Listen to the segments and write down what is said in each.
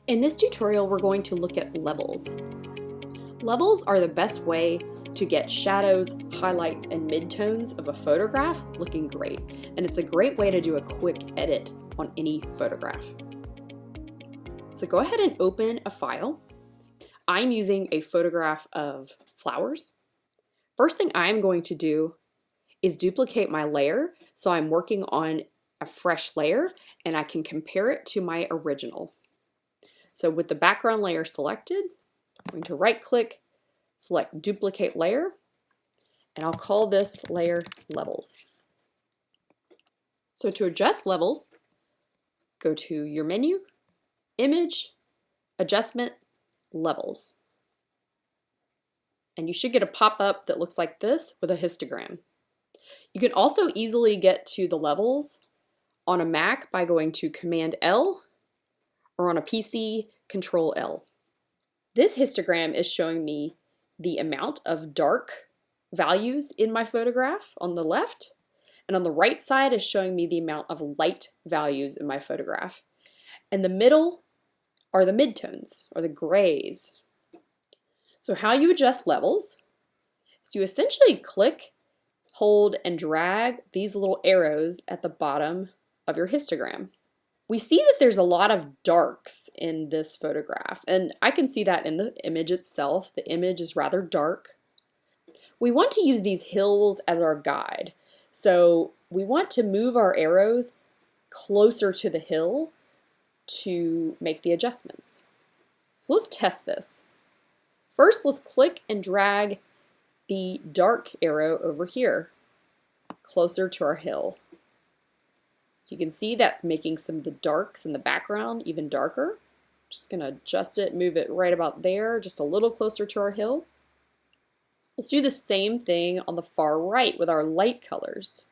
In this tutorial, we're going to look at levels. Levels are the best way to get shadows, highlights, and midtones of a photograph looking great. And it's a great way to do a quick edit on any photograph. So go ahead and open a file. I'm using a photograph of flowers. First thing I'm going to do is duplicate my layer. So I'm working on a fresh layer and I can compare it to my original. So with the background layer selected, I'm going to right click, select duplicate layer, and I'll call this layer levels. So to adjust levels, go to your menu, image, adjustment, levels. And you should get a pop-up that looks like this with a histogram. You can also easily get to the levels on a Mac by going to Command L, or on a PC, Control L. This histogram is showing me the amount of dark values in my photograph on the left, and on the right side is showing me the amount of light values in my photograph. And the middle are the midtones, or the grays. So how you adjust levels is you essentially click, hold, and drag these little arrows at the bottom of your histogram. We see that there's a lot of darks in this photograph, and I can see that in the image itself. The image is rather dark. We want to use these hills as our guide. So we want to move our arrows closer to the hill to make the adjustments. So let's test this. First, let's click and drag the dark arrow over here, closer to our hill. So you can see that's making some of the darks in the background even darker. Just gonna adjust it, move it right about there, just a little closer to our hill. Let's do the same thing on the far right with our light colors.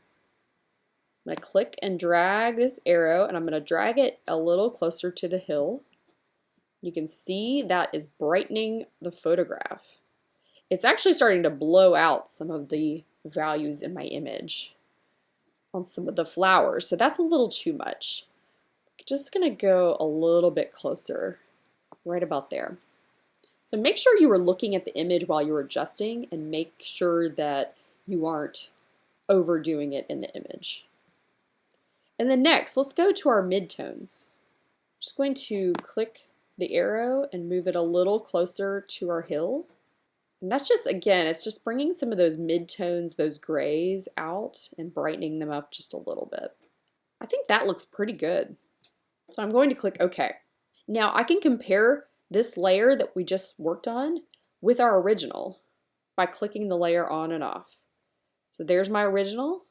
I'm gonna click and drag this arrow, and I'm gonna drag it a little closer to the hill. You can see that is brightening the photograph. It's actually starting to blow out some of the values in my image on some of the flowers, so that's a little too much. Just gonna go a little bit closer, right about there. So make sure you are looking at the image while you're adjusting, and make sure that you aren't overdoing it in the image. And then next, let's go to our midtones. I'm just going to click the arrow and move it a little closer to our hill. And that's just, again, it's just bringing some of those midtones, those grays out and brightening them up just a little bit. I think that looks pretty good. So I'm going to click OK. Now I can compare this layer that we just worked on with our original by clicking the layer on and off. So there's my original.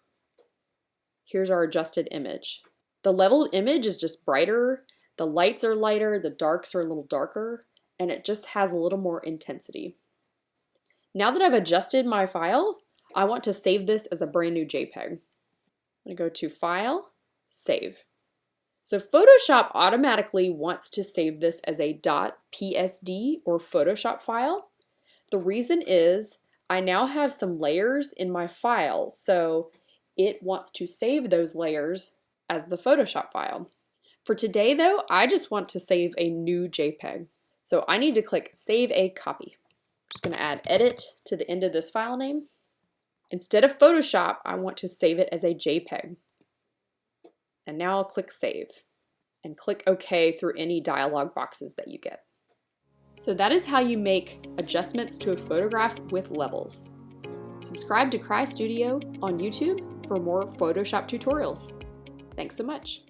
Here's our adjusted image. The leveled image is just brighter. The lights are lighter, the darks are a little darker, and it just has a little more intensity. Now that I've adjusted my file, I want to save this as a brand new JPEG. I'm going to go to File, Save. So Photoshop automatically wants to save this as a .psd or Photoshop file. The reason is I now have some layers in my file, so it wants to save those layers as the Photoshop file. For today though, I just want to save a new JPEG. So I need to click Save a Copy. I'm just going to add Edit to the end of this file name. Instead of Photoshop, I want to save it as a JPEG. And now I'll click Save and click OK through any dialog boxes that you get. So that is how you make adjustments to a photograph with levels. Subscribe to Cry Studio on YouTube for more Photoshop tutorials. Thanks so much.